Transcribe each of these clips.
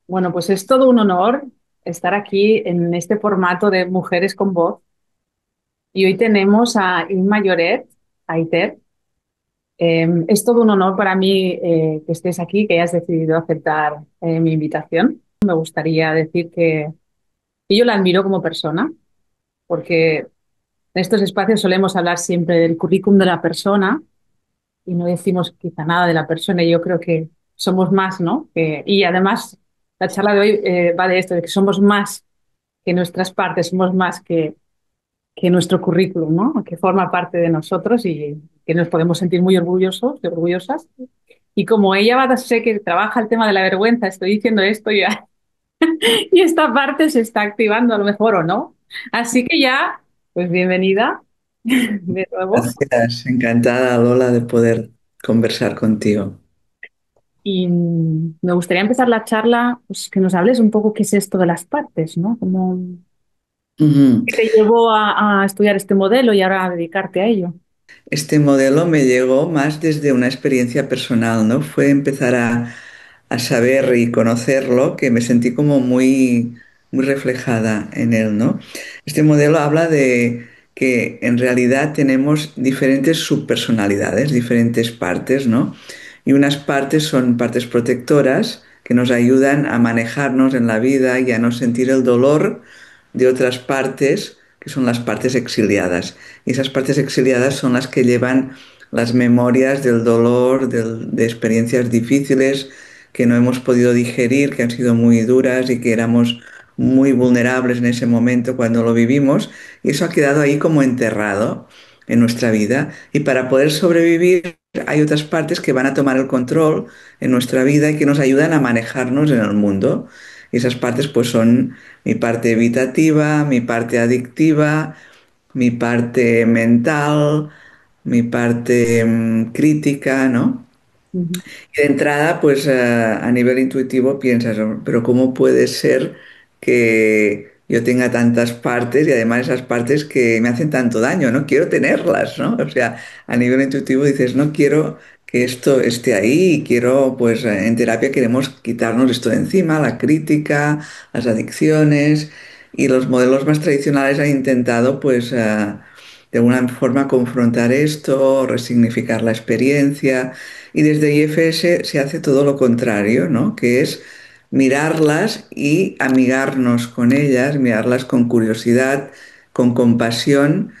Bueno, pues es todo un honor estar aquí en este formato de Mujeres con Voz. Y hoy tenemos a Inma Lloret, Aiter. Es todo un honor para mí que estés aquí, que hayas decidido aceptar mi invitación. Me gustaría decir que yo la admiro como persona, porque en estos espacios solemos hablar siempre del currículum de la persona y no decimos quizá nada de la persona. Y yo creo que somos más, ¿no? Y además, la charla de hoy va de esto, de que somos más que nuestras partes, somos más que nuestro currículum, ¿no? Que forma parte de nosotros y que nos podemos sentir muy orgullosos y orgullosas. Y como ella va a sé que trabaja el tema de la vergüenza, estoy diciendo esto ya, y esta parte se está activando a lo mejor o no. Así que ya, pues bienvenida de nuevo. Gracias, encantada Lola de poder conversar contigo. Y me gustaría empezar la charla, pues que nos hables un poco qué es esto de las partes, ¿no? ¿Cómo Ujú. qué te llevó a estudiar este modelo y ahora a dedicarte a ello? Este modelo me llegó más desde una experiencia personal, ¿no? Fue empezar a saber y conocerlo que me sentí como muy reflejada en él, ¿no? Este modelo habla de que en realidad tenemos diferentes subpersonalidades, diferentes partes, ¿no? Y unas partes son partes protectoras que nos ayudan a manejarnos en la vida y a no sentir el dolor de otras partes, que son las partes exiliadas. Y esas partes exiliadas son las que llevan las memorias del dolor, de experiencias difíciles que no hemos podido digerir, que han sido muy duras y que éramos muy vulnerables en ese momento cuando lo vivimos. Y eso ha quedado ahí como enterrado en nuestra vida. Y para poder sobrevivir hay otras partes que van a tomar el control en nuestra vida y que nos ayudan a manejarnos en el mundo. Y esas partes pues son mi parte evitativa, mi parte adictiva, mi parte mental, mi parte crítica, ¿no? Ujú, Y de entrada, pues a nivel intuitivo piensas, "Oh, pero ¿cómo puede ser que yo tenga tantas partes y además esas partes que me hacen tanto daño? No quiero tenerlas, ¿no? O sea, a nivel intuitivo dices, no quiero que esto esté ahí y quiero, pues en terapia queremos quitarnos esto de encima, la crítica, las adicciones y los modelos más tradicionales han intentado, pues, de alguna forma confrontar esto, resignificar la experiencia. Y desde IFS se hace todo lo contrario, ¿no? Que es mirarlas y amigarnos con ellas, mirarlas con curiosidad, con compasión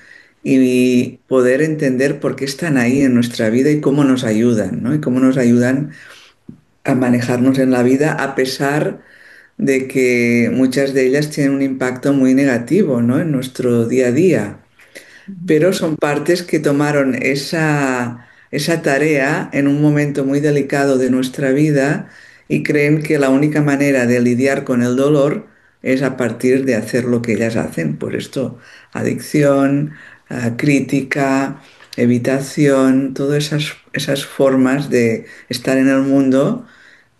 y poder entender por qué están ahí en nuestra vida y cómo nos ayudan, ¿no? Y cómo nos ayudan a manejarnos en la vida a pesar de que muchas de ellas tienen un impacto muy negativo, ¿no? En nuestro día a día, ujú, pero son partes que tomaron esa tarea en un momento muy delicado de nuestra vida y creen que la única manera de lidiar con el dolor es a partir de hacer lo que ellas hacen. Por esto, adicción, crítica, evitación, todas esas formas de estar en el mundo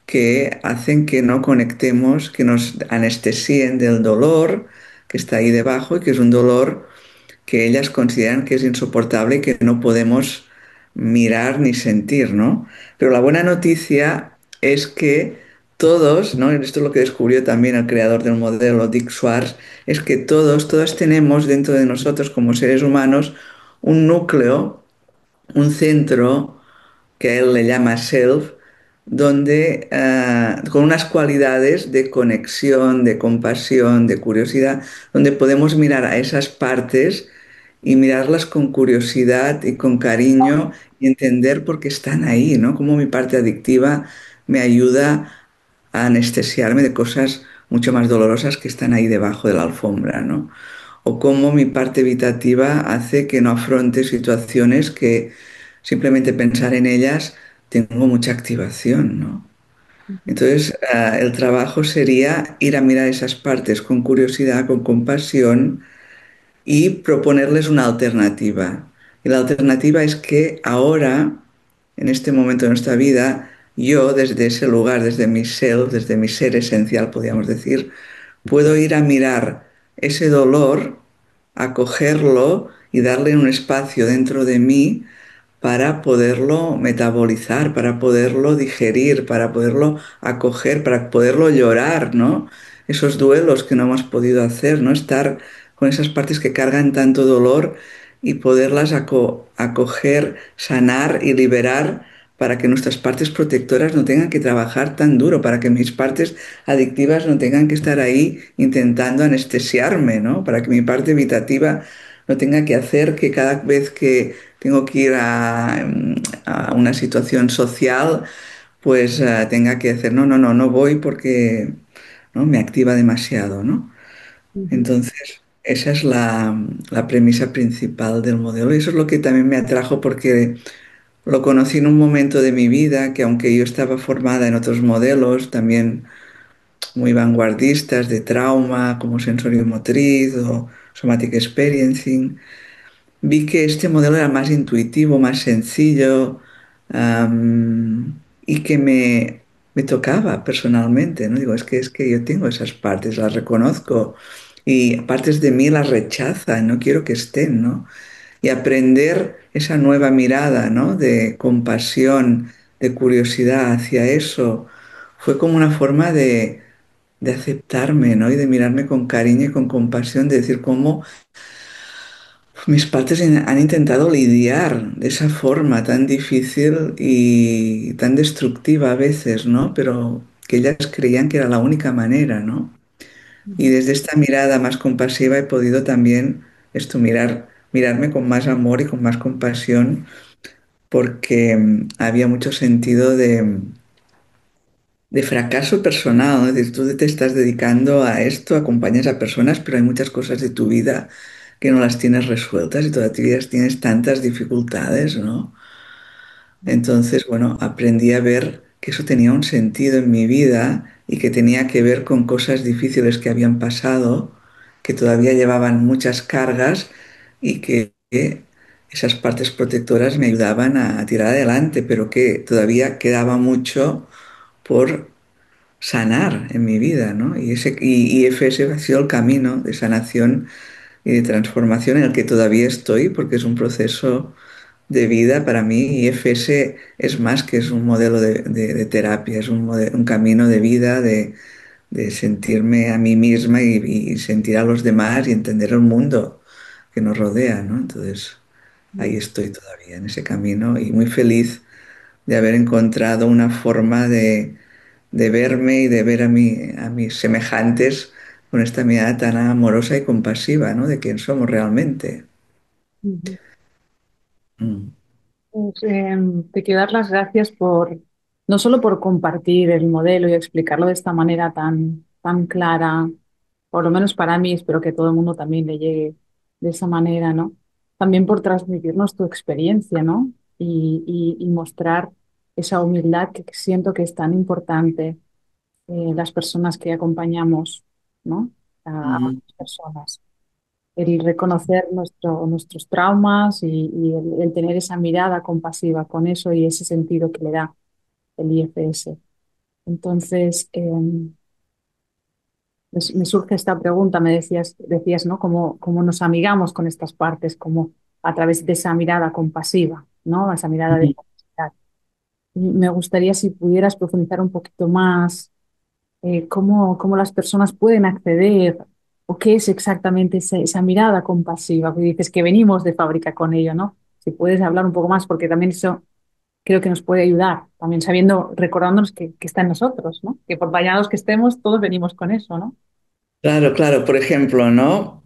que hacen que no conectemos, que nos anestesien del dolor que está ahí debajo y que es un dolor que ellas consideran que es insoportable y que no podemos mirar ni sentir, ¿no? Pero la buena noticia es que todos, ¿no? Y esto es lo que descubrió también el creador del modelo, Dick Schwartz, es que todos tenemos dentro de nosotros como seres humanos un núcleo, un centro que él le llama self, donde con unas cualidades de conexión, de compasión, de curiosidad, donde podemos mirar a esas partes y mirarlas con curiosidad y con cariño y entender por qué están ahí, ¿no? Cómo mi parte adictiva me ayuda a anestesiarme de cosas mucho más dolorosas que están ahí debajo de la alfombra, ¿no? O cómo mi parte evitativa hace que no afronte situaciones que simplemente pensar en ellas tengo mucha activación, ¿no? ujú, Entonces, el trabajo sería ir a mirar esas partes con curiosidad, con compasión y proponerles una alternativa. Y la alternativa es que ahora, en este momento de nuestra vida, yo desde ese lugar, desde mi self, desde mi ser esencial, podríamos decir, puedo ir a mirar ese dolor, acogerlo y darle un espacio dentro de mí para poderlo metabolizar, para poderlo digerir, para poderlo acoger, para poderlo llorar, ¿no? Esos duelos que no hemos podido hacer, ¿no? Estar con esas partes que cargan tanto dolor y poderlas acoger, sanar y liberar para que nuestras partes protectoras no tengan que trabajar tan duro, para que mis partes adictivas no tengan que estar ahí intentando anestesiarme, ¿no? Para que mi parte evitativa no tenga que hacer que cada vez que tengo que ir a una situación social, pues tenga que hacer, no, no, no, no voy porque ¿no? Me activa demasiado, ¿no? Ujú, Entonces, esa es la premisa principal del modelo y eso es lo que también me atrajo porque lo conocí en un momento de mi vida que aunque yo estaba formada en otros modelos, también muy vanguardistas de trauma, como sensorio-motriz o somatic experiencing, vi que este modelo era más intuitivo, más sencillo, y que me tocaba personalmente, ¿no? Digo, es que yo tengo esas partes, las reconozco y partes de mí las rechazan, no quiero que estén, ¿no? Y aprender esa nueva mirada, ¿no? De compasión, de curiosidad hacia eso, fue como una forma de aceptarme, ¿no? Y de mirarme con cariño y con compasión, de decir cómo mis padres han intentado lidiar de esa forma tan difícil y tan destructiva a veces, ¿no? Pero que ellas creían que era la única manera, ¿no? Y ujú, desde esta mirada más compasiva he podido también mirarme con más amor y con más compasión porque había mucho sentido de fracaso personal, ¿no? Es decir, tú te estás dedicando a esto, acompañas a personas, pero hay muchas cosas de tu vida que no las tienes resueltas y todavía tienes tantas dificultades, ¿no? Entonces, bueno, aprendí a ver que eso tenía un sentido en mi vida y que tenía que ver con cosas difíciles que habían pasado, que todavía llevaban muchas cargas y que esas partes protectoras me ayudaban a tirar adelante, pero que todavía quedaba mucho por sanar en mi vida, ¿no? Y ese ha sido el camino de sanación y de transformación en el que todavía estoy, porque es un proceso de vida para mí y FS es más que es un modelo de terapia, es un camino de vida, de sentirme a mí misma y sentir a los demás y entender el mundo que nos rodea, ¿no? Entonces, ahí estoy todavía en ese camino y muy feliz de haber encontrado una forma de verme y de ver a mis semejantes con esta mirada tan amorosa y compasiva, ¿no? De quién somos realmente. ujú. Mm. Pues, te quiero dar las gracias por, no solo por compartir el modelo y explicarlo de esta manera tan clara, por lo menos para mí, espero que todo el mundo también le llegue de esa manera, ¿no? También por transmitirnos tu experiencia, ¿no? Y mostrar esa humildad que siento que es tan importante las personas que acompañamos, ¿no? A Mm. otras personas. El reconocer nuestros traumas y el tener esa mirada compasiva con eso y ese sentido que le da el IFS. Entonces, me surge esta pregunta, decías, ¿no? ¿Cómo nos amigamos con estas partes? Como a través de esa mirada compasiva, ¿no? Esa mirada de compasividad. Y me gustaría si pudieras profundizar un poquito más cómo las personas pueden acceder o qué es exactamente esa mirada compasiva, que dices que venimos de fábrica con ello, ¿no? Si puedes hablar un poco más, porque también eso creo que nos puede ayudar, también sabiendo, recordándonos que está en nosotros, ¿no? Que por vallados que estemos, todos venimos con eso, ¿no? Claro, claro, por ejemplo, ¿no?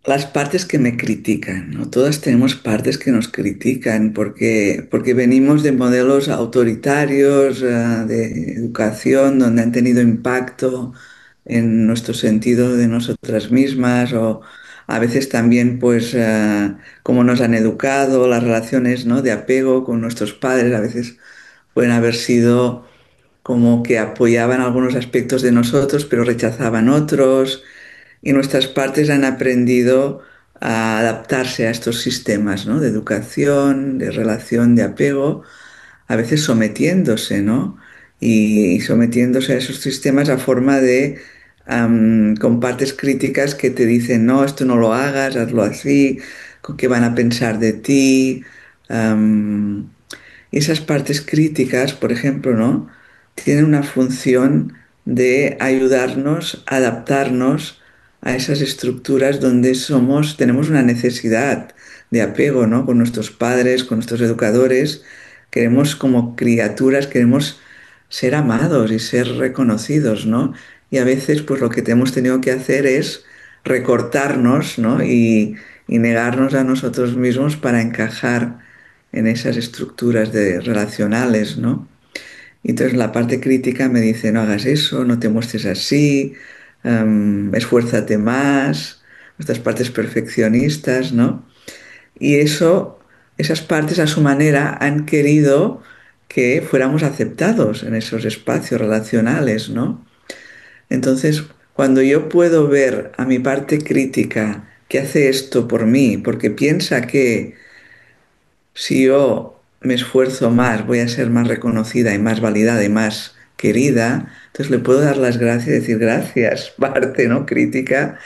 Las partes que me critican, ¿no? Todas tenemos partes que nos critican porque venimos de modelos autoritarios, de educación, donde han tenido impacto en nuestro sentido de nosotras mismas o a veces también, pues, cómo nos han educado, las relaciones, ¿no? De apego con nuestros padres, a veces pueden haber sido como que apoyaban algunos aspectos de nosotros, pero rechazaban otros, y nuestras partes han aprendido a adaptarse a estos sistemas, ¿no? De educación, de relación, de apego, a veces sometiéndose, ¿no? Y sometiéndose a esos sistemas a forma de, con partes críticas que te dicen, no, esto no lo hagas, hazlo así, ¿qué van a pensar de ti? Am, y esas partes críticas, por ejemplo, ¿no? Tienen una función de ayudarnos a adaptarnos a esas estructuras donde tenemos una necesidad de apego, ¿no? Con nuestros padres, con nuestros educadores. Queremos como criaturas, queremos ser amados y ser reconocidos, ¿no? Y a veces, pues lo que hemos tenido que hacer es recortarnos, ¿no? Y negarnos a nosotros mismos para encajar en esas estructuras relacionales, ¿no? Y entonces la parte crítica me dice, no hagas eso, no te muestres así, esfuérzate más, nuestras partes perfeccionistas, ¿no? Y esas partes a su manera han querido que fuéramos aceptados en esos espacios relacionales, ¿no? Entonces, cuando yo puedo ver a mi parte crítica que hace esto por mí, porque piensa que si yo me esfuerzo más, voy a ser más reconocida y más validada y más querida, entonces le puedo dar las gracias y decir gracias, parte, ¿no? Crítica,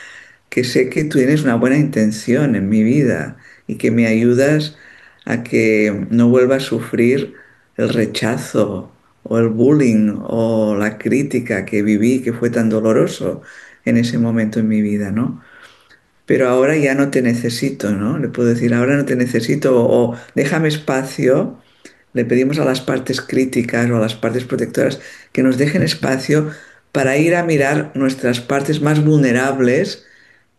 que sé que tú tienes una buena intención en mi vida y que me ayudas a que no vuelva a sufrir el rechazo o el bullying o la crítica que viví, que fue tan doloroso en ese momento en mi vida, ¿no? Pero ahora ya no te necesito, ¿no? Le puedo decir, ahora no te necesito o déjame espacio. Le pedimos a las partes críticas o a las partes protectoras que nos dejen espacio para ir a mirar nuestras partes más vulnerables,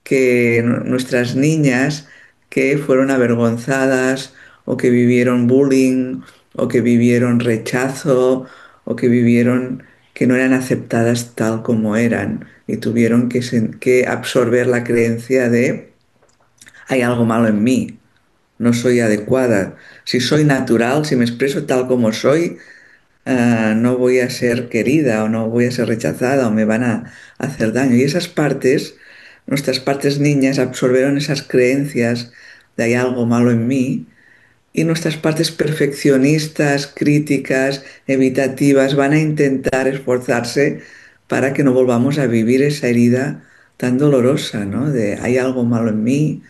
que nuestras niñas que fueron avergonzadas o que vivieron bullying o que vivieron rechazo o que vivieron que no eran aceptadas tal como eran y tuvieron que absorber la creencia de hay algo malo en mí, no soy adecuada. Si soy natural, si me expreso tal como soy, no voy a ser querida o no voy a ser rechazada o me van a hacer daño. Y esas partes, nuestras partes niñas, absorbieron esas creencias de hay algo malo en mí y nuestras partes perfeccionistas, críticas, evitativas, van a intentar esforzarse para que no volvamos a vivir esa herida tan dolorosa, ¿no? De hay algo malo en mí,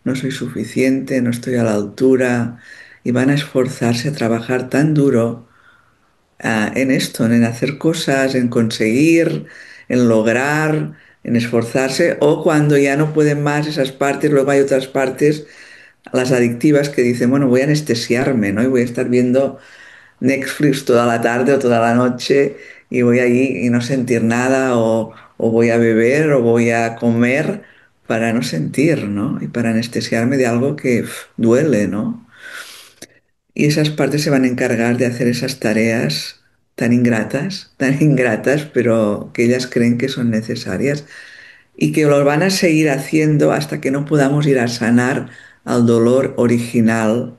no soy suficiente, no estoy a la altura, y van a esforzarse a trabajar tan duro en esto, en hacer cosas, en conseguir, en lograr, en esforzarse, o cuando ya no pueden más esas partes, luego hay otras partes, las adictivas, que dicen, bueno, voy a anestesiarme, ¿no? Y voy a estar viendo Netflix toda la tarde o toda la noche y voy ahí y no sentir nada, o voy a beber o voy a comer para no sentir, ¿no? Y para anestesiarme de algo que duele, ¿no? Y esas partes se van a encargar de hacer esas tareas tan ingratas, pero que ellas creen que son necesarias y que lo van a seguir haciendo hasta que no podamos ir a sanar al dolor original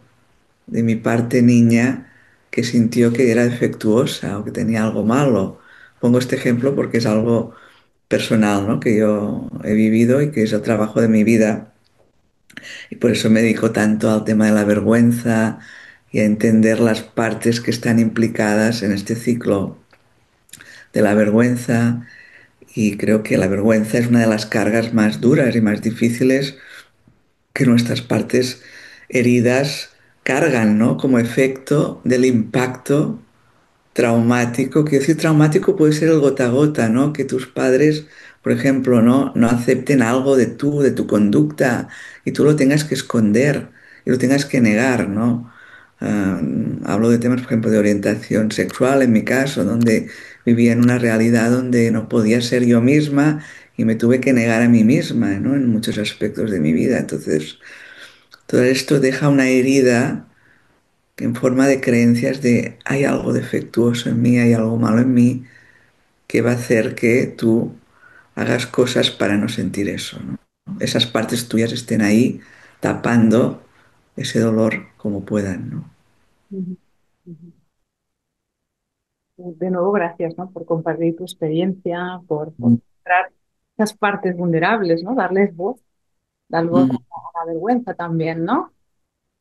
de mi parte niña que sintió que era defectuosa o que tenía algo malo. Pongo este ejemplo porque es algo personal, ¿no? Que yo he vivido y que es el trabajo de mi vida. Y por eso me dedico tanto al tema de la vergüenza y a entender las partes que están implicadas en este ciclo de la vergüenza. Y creo que la vergüenza es una de las cargas más duras y más difíciles que nuestras partes heridas cargan, ¿no? Como efecto del impacto traumático. Quiero decir, traumático puede ser el gota a gota, ¿no? Que tus padres, por ejemplo, no acepten algo de tu conducta, y tú lo tengas que esconder y lo tengas que negar, ¿no? Ah, hablo de temas, por ejemplo, de orientación sexual, en mi caso, donde vivía en una realidad donde no podía ser yo misma y me tuve que negar a mí misma, ¿no? En muchos aspectos de mi vida. Entonces, todo esto deja una herida en forma de creencias de hay algo defectuoso en mí, hay algo malo en mí, que va a hacer que tú hagas cosas para no sentir eso, ¿no? Esas partes tuyas estén ahí tapando ese dolor como puedan, ¿no? Ujú, ujú. De nuevo, gracias, ¿no? Por compartir tu experiencia, por mostrar esas partes vulnerables, ¿no? Darles voz, dar voz Mm, a la vergüenza también, ¿no?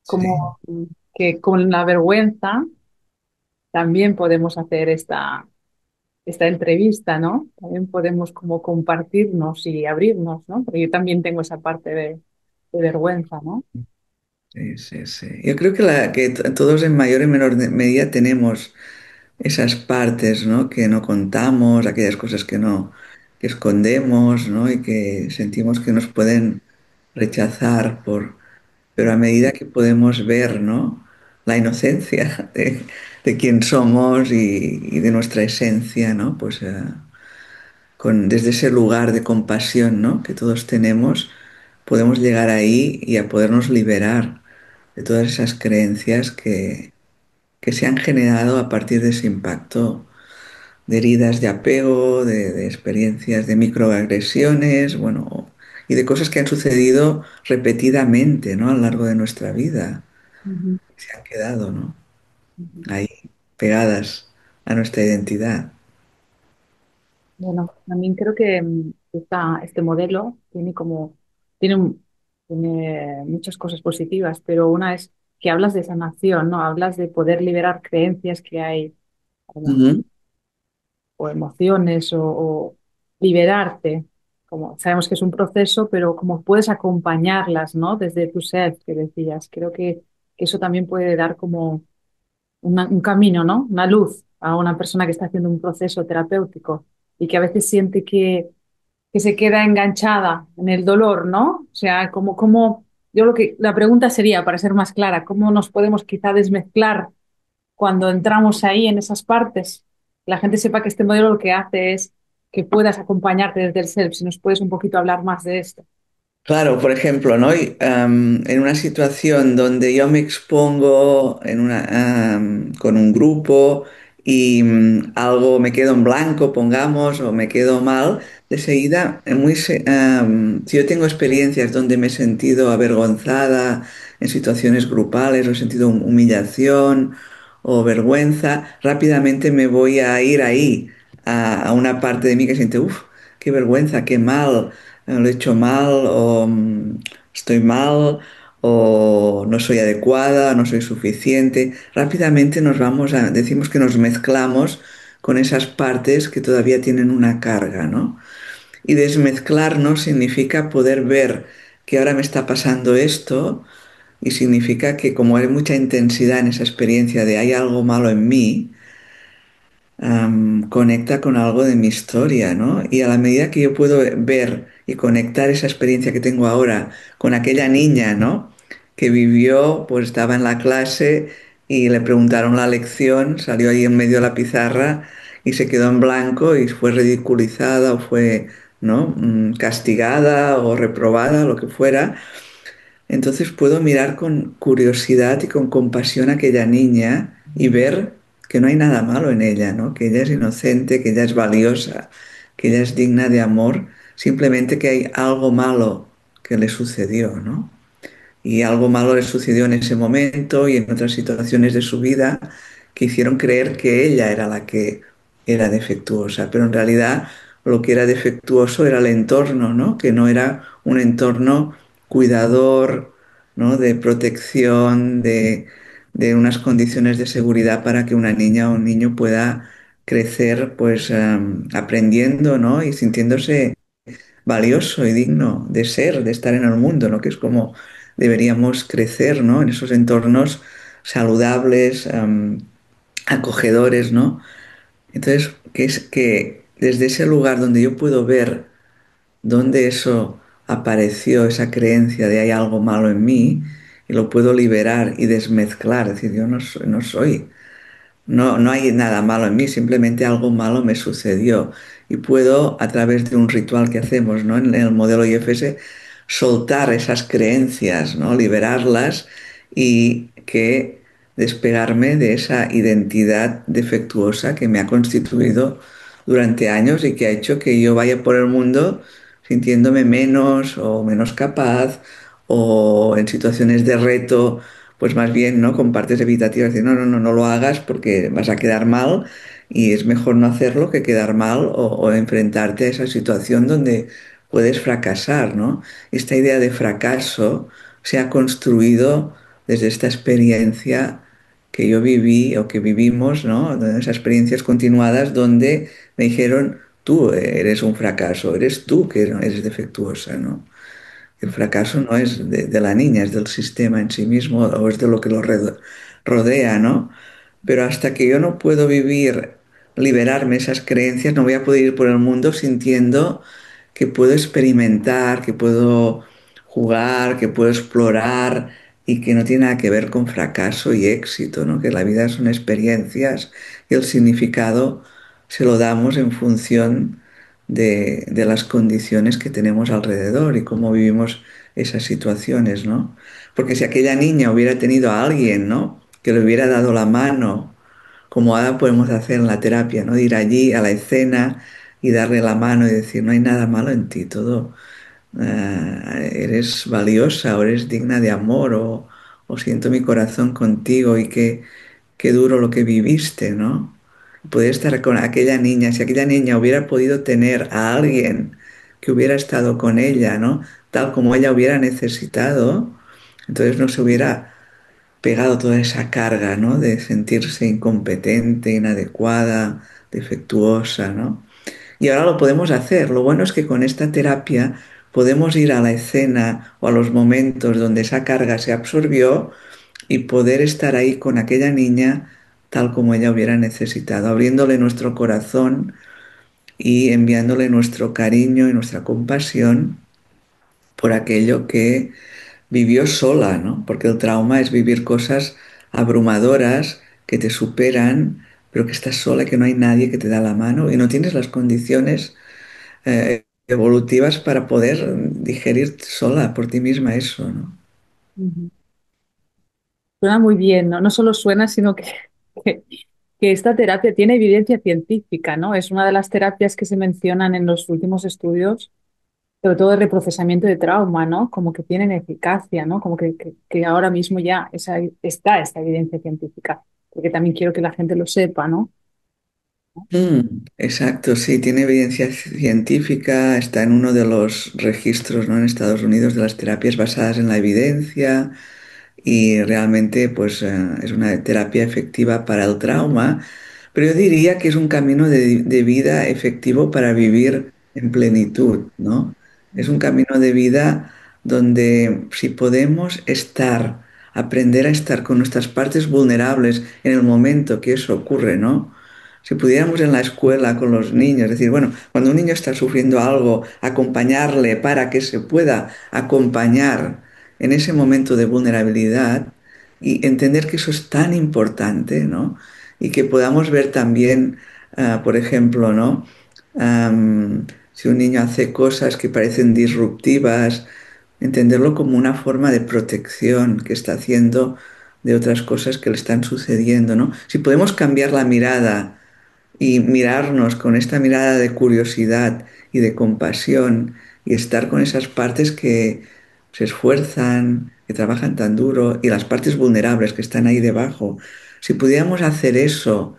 sí. Como que con la vergüenza también podemos hacer esta entrevista, ¿no? También podemos como compartirnos y abrirnos, ¿no? Porque yo también tengo esa parte de vergüenza, ¿no? Sí, sí, sí. Yo creo que, todos en mayor y menor medida tenemos esas partes, ¿no? Que no contamos, aquellas cosas que no, que escondemos, ¿no? Y que sentimos que nos pueden rechazar pero a medida que podemos ver, ¿no? La inocencia de quién somos y de nuestra esencia, ¿no? Pues desde ese lugar de compasión, ¿no? Que todos tenemos, podemos llegar ahí y a podernos liberar de todas esas creencias que se han generado a partir de ese impacto de heridas de apego, de experiencias de microagresiones, bueno, y de cosas que han sucedido repetidamente, ¿no? A lo largo de nuestra vida. Ujú, Se han quedado, ¿no? ujú. Ahí, pegadas a nuestra identidad. Bueno, también creo que este modelo tiene, tiene muchas cosas positivas, pero una es que hablas de sanación, ¿no? Hablas de poder liberar creencias que hay como, Ujú. o emociones o liberarte. Como sabemos que es un proceso, pero como puedes acompañarlas, ¿no? Desde tu ser, que decías. Creo que eso también puede dar como un camino, ¿no? Una luz a una persona que está haciendo un proceso terapéutico y que a veces siente que se queda enganchada en el dolor, ¿no? O sea, yo la pregunta sería, para ser más clara, ¿cómo nos podemos quizá desmezclar cuando entramos ahí en esas partes? La gente sepa que este modelo lo que hace es que puedas acompañarte desde el self. Si nos puedes un poquito hablar más de esto. Claro, por ejemplo, ¿no? En una situación donde yo me expongo con un grupo y algo me quedo en blanco, pongamos, o me quedo mal, de seguida, si yo tengo experiencias donde me he sentido avergonzada en situaciones grupales, o he sentido humillación o vergüenza, rápidamente me voy a ir ahí, a una parte de mí que siente, uff, qué vergüenza, qué mal, lo he hecho mal, o estoy mal, o no soy adecuada, no soy suficiente. Rápidamente decimos que nos mezclamos con esas partes que todavía tienen una carga, ¿no? Y desmezclarnos significa poder ver que ahora me está pasando esto y significa que como hay mucha intensidad en esa experiencia de hay algo malo en mí, conecta con algo de mi historia, ¿no? Y a la medida que yo puedo ver y conectar esa experiencia que tengo ahora con aquella niña, ¿no? Que vivió, pues estaba en la clase y le preguntaron la lección, salió ahí en medio de la pizarra y se quedó en blanco y fue ridiculizada o fue, ¿no? Castigada o reprobada, lo que fuera. Entonces puedo mirar con curiosidad y con compasión a aquella niña y ver que no hay nada malo en ella, ¿no? Que ella es inocente, que ella es valiosa, que ella es digna de amor, simplemente que hay algo malo que le sucedió, ¿no? Y algo malo le sucedió en ese momento y en otras situaciones de su vida que hicieron creer que ella era la que era defectuosa, pero en realidad lo que era defectuoso era el entorno, ¿no? Que no era un entorno cuidador, ¿no? De protección, de unas condiciones de seguridad para que una niña o un niño pueda crecer, pues aprendiendo, ¿no? Y sintiéndose valioso y digno de ser, de estar en el mundo, ¿no? Que es como deberíamos crecer, ¿no? En esos entornos saludables, acogedores, ¿no? Entonces, que es que desde ese lugar donde yo puedo ver dónde eso apareció, esa creencia de hay algo malo en mí, y lo puedo liberar y desmezclar, es decir, yo no soy no, no hay nada malo en mí, simplemente algo malo me sucedió. Y puedo, a través de un ritual que hacemos, ¿no? En el modelo IFS, soltar esas creencias, ¿no? Liberarlas y que despegarme de esa identidad defectuosa que me ha constituido durante años y que ha hecho que yo vaya por el mundo sintiéndome menos o menos capaz o en situaciones de reto pues más bien, ¿no? Con partes evitativas, decir, no lo hagas porque vas a quedar mal y es mejor no hacerlo que quedar mal o enfrentarte a esa situación donde puedes fracasar, ¿no? Esta idea de fracaso se ha construido desde esta experiencia que yo viví o que vivimos, ¿no? De esas experiencias continuadas donde me dijeron, tú eres un fracaso, eres tú que eres defectuosa, ¿no? El fracaso no es de la niña, es del sistema en sí mismo o es de lo que lo rodea, ¿no? Pero hasta que yo no puedo vivir, liberarme esas creencias, no voy a poder ir por el mundo sintiendo que puedo experimentar, que puedo jugar, que puedo explorar y que no tiene nada que ver con fracaso y éxito, ¿no? Que la vida son experiencias y el significado se lo damos en función de las condiciones que tenemos alrededor y cómo vivimos esas situaciones, ¿no? Porque si aquella niña hubiera tenido a alguien, ¿no? Que le hubiera dado la mano, como ahora podemos hacer en la terapia, ¿no? De ir allí a la escena y darle la mano y decir, no hay nada malo en ti, todo, eres valiosa o eres digna de amor o siento mi corazón contigo y qué duro lo que viviste, ¿no? Poder estar con aquella niña, si aquella niña hubiera podido tener a alguien que hubiera estado con ella, ¿no? Tal como ella hubiera necesitado, entonces no se hubiera pegado toda esa carga, ¿no? De sentirse incompetente, inadecuada, defectuosa, ¿no? Y ahora lo podemos hacer. Lo bueno es que con esta terapia podemos ir a la escena o a los momentos donde esa carga se absorbió y poder estar ahí con aquella niña tal como ella hubiera necesitado, abriéndole nuestro corazón y enviándole nuestro cariño y nuestra compasión por aquello que vivió sola, ¿no? Porque el trauma es vivir cosas abrumadoras que te superan, pero que estás sola, que no hay nadie que te da la mano y no tienes las condiciones evolutivas para poder digerir sola por ti misma eso, ¿no? Ujú. Suena muy bien, ¿no? No solo suena, sino que, que esta terapia tiene evidencia científica, ¿no? Es una de las terapias que se mencionan en los últimos estudios, sobre todo de reprocesamiento de trauma, ¿no? Como que tienen eficacia, ¿no? Como que ahora mismo ya está esta evidencia científica, porque también quiero que la gente lo sepa, ¿no? Exacto, sí, tiene evidencia científica, está en uno de los registros, ¿no? En Estados Unidos de las terapias basadas en la evidencia y realmente pues es una terapia efectiva para el trauma, pero yo diría que es un camino de vida efectivo para vivir en plenitud, ¿no? Es un camino de vida donde si podemos estar, aprender a estar con nuestras partes vulnerables en el momento que eso ocurre, ¿no? Si pudiéramos en la escuela con los niños, decir, bueno, cuando un niño está sufriendo algo, acompañarle para que se pueda acompañar en ese momento de vulnerabilidad y entender que eso es tan importante, ¿no? Y que podamos ver también, por ejemplo, ¿no? Si un niño hace cosas que parecen disruptivas, entenderlo como una forma de protección que está haciendo de otras cosas que le están sucediendo, ¿no? Si podemos cambiar la mirada y mirarnos con esta mirada de curiosidad y de compasión y estar con esas partes que se esfuerzan, que trabajan tan duro y las partes vulnerables que están ahí debajo. Si pudiéramos hacer eso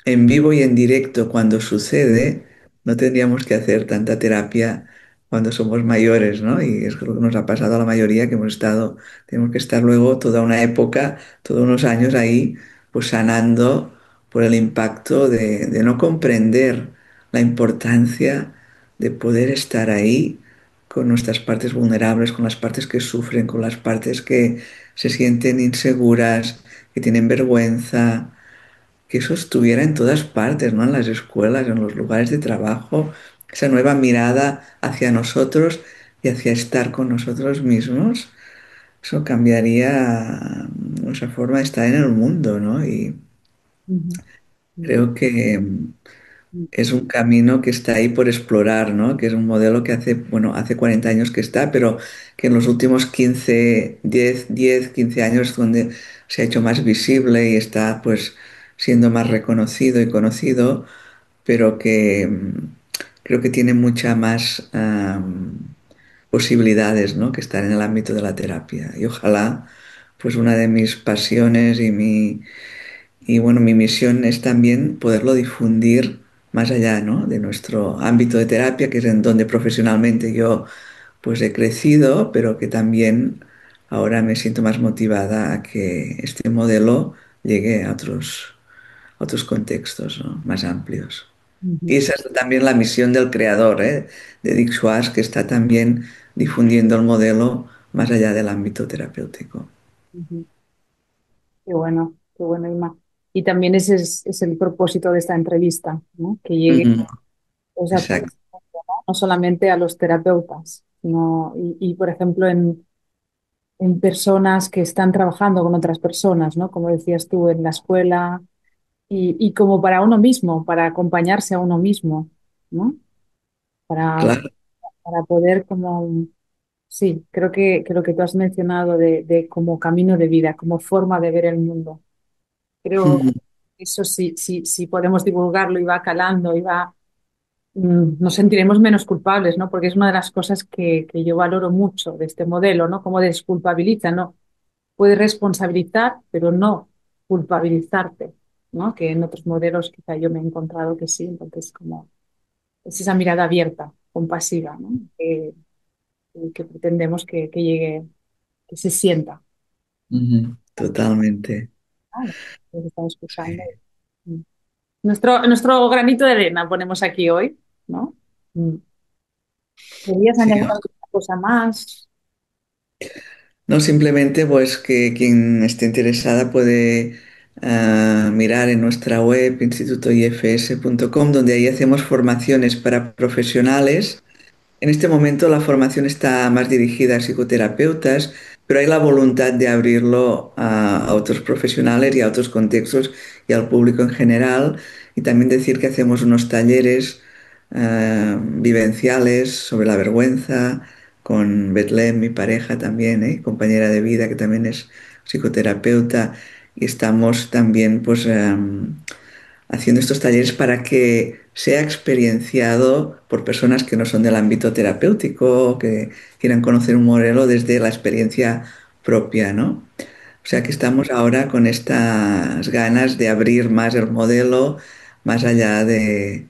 en vivo y en directo cuando sucede, no tendríamos que hacer tanta terapia cuando somos mayores, ¿no? Y es lo que nos ha pasado a la mayoría que hemos estado, tenemos que estar luego toda una época, todos unos años ahí, pues sanando por el impacto de no comprender la importancia de poder estar ahí con nuestras partes vulnerables, con las partes que sufren, con las partes que se sienten inseguras, que tienen vergüenza, que eso estuviera en todas partes, ¿no? En las escuelas, en los lugares de trabajo, esa nueva mirada hacia nosotros y hacia estar con nosotros mismos, eso cambiaría nuestra forma de estar en el mundo, ¿no? Y Ujú, ujú, creo que ujú, es un camino que está ahí por explorar, ¿no? Que es un modelo que hace, bueno, hace 40 años que está, pero que en los últimos 15 años es donde se ha hecho más visible y está pues siendo más reconocido y conocido, pero que creo que tiene mucha más posibilidades, ¿no? Que estar en el ámbito de la terapia. Y ojalá, pues una de mis pasiones y bueno, mi misión es también poderlo difundir más allá, ¿no? De nuestro ámbito de terapia, que es en donde profesionalmente yo pues he crecido, pero que también ahora me siento más motivada a que este modelo llegue a otros contextos, ¿no? Más amplios. ujú, Y esa es también la misión del creador, ¿eh? De Dick Schwartz, que está también difundiendo el modelo más allá del ámbito terapéutico. Ujú. Qué bueno, Ima. Y también ese es el propósito de esta entrevista, ¿no? Que llegue Ujú. pues, a todo el Exacto, mundo, ¿no? No solamente a los terapeutas, sino, por ejemplo, en personas que están trabajando con otras personas, ¿no? Como decías tú, en la escuela y como para uno mismo, para acompañarse a uno mismo, ¿no? Para, claro. para poder como, sí, creo que tú has mencionado de como camino de vida, como forma de ver el mundo. Creo Ujú. eso sí, sí, sí podemos divulgarlo y va calando y va, nos sentiremos menos culpables, ¿no? Porque es una de las cosas que yo valoro mucho de este modelo, ¿no? Cómo desculpabiliza, ¿no? Puedes responsabilizar, pero no culpabilizarte, ¿no? Que en otros modelos quizá yo me he encontrado que sí, entonces como es esa mirada abierta, compasiva, ¿no? Que pretendemos que llegue, que se sienta. Ujú. Totalmente. Ah, lo que estamos escuchando. Sí, Mm. Nuestro granito de arena ponemos aquí hoy, ¿no? Mm. ¿Querías sí. añadir alguna cosa más? No, simplemente pues que quien esté interesada puede mirar en nuestra web institutoifs.com, donde ahí hacemos formaciones para profesionales. En este momento la formación está más dirigida a psicoterapeutas, pero hay la voluntad de abrirlo a otros profesionales y a otros contextos y al público en general. Y también decir que hacemos unos talleres vivenciales sobre la vergüenza con Betlem, mi pareja también, compañera de vida, que también es psicoterapeuta. Y estamos también pues haciendo estos talleres para que sea experienciado por personas que no son del ámbito terapéutico, que quieran conocer un modelo desde la experiencia propia, ¿no? O sea que estamos ahora con estas ganas de abrir más el modelo más allá del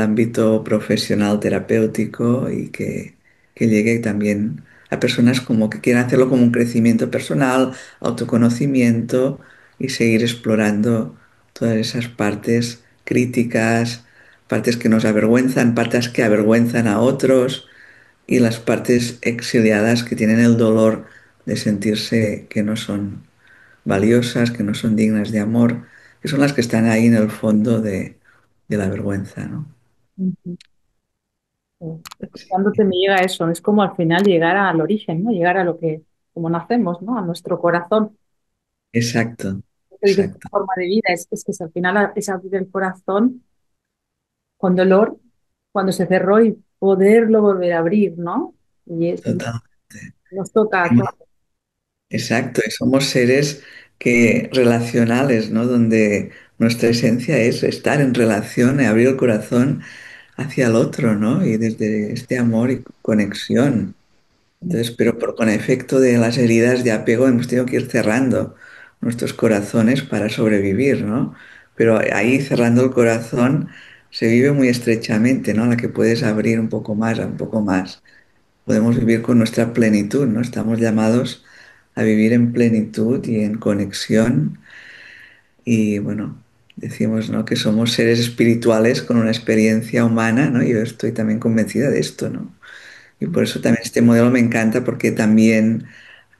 ámbito profesional terapéutico y que llegue también a personas como que quieran hacerlo como un crecimiento personal, autoconocimiento y seguir explorando todas esas partes críticas, partes que nos avergüenzan, partes que avergüenzan a otros y las partes exiliadas que tienen el dolor de sentirse que no son valiosas, que no son dignas de amor, que son las que están ahí en el fondo de la vergüenza, ¿no? Ujú. Escuchándote me llega eso, es como al final llegar al origen, ¿no? Llegar a lo que, como nacemos, ¿no? A nuestro corazón. Exacto, Lo que dices, exacto, forma de vida, es que si al final es abrir el corazón con dolor, cuando se cerró y poderlo volver a abrir, ¿no? Y totalmente. nos toca a todos. Exacto, y somos seres que relacionales, ¿no? Donde nuestra esencia es estar en relación, abrir el corazón hacia el otro, ¿no? Y desde este amor y conexión. Entonces, pero con efecto de las heridas de apego hemos tenido que ir cerrando nuestros corazones para sobrevivir, ¿no? Pero ahí cerrando el corazón se vive muy estrechamente, ¿no? A la que puedes abrir un poco más, un poco más. Podemos vivir con nuestra plenitud, ¿no? Estamos llamados a vivir en plenitud y en conexión y bueno, decimos, ¿no? Que somos seres espirituales con una experiencia humana, ¿no? Yo estoy también convencida de esto, ¿no? Y por eso también este modelo me encanta porque también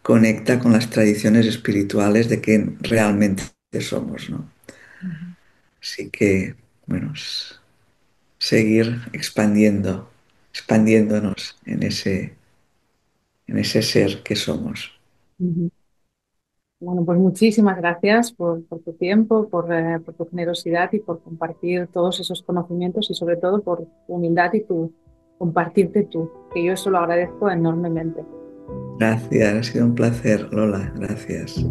conecta con las tradiciones espirituales de que realmente somos, ¿no? Así que, bueno, seguir expandiéndonos en ese ser que somos. Ujú. Bueno, pues muchísimas gracias por tu tiempo, por tu generosidad y por compartir todos esos conocimientos y sobre todo por tu humildad y tu compartirte tú, que yo eso lo agradezco enormemente. Gracias, ha sido un placer, Lola, gracias.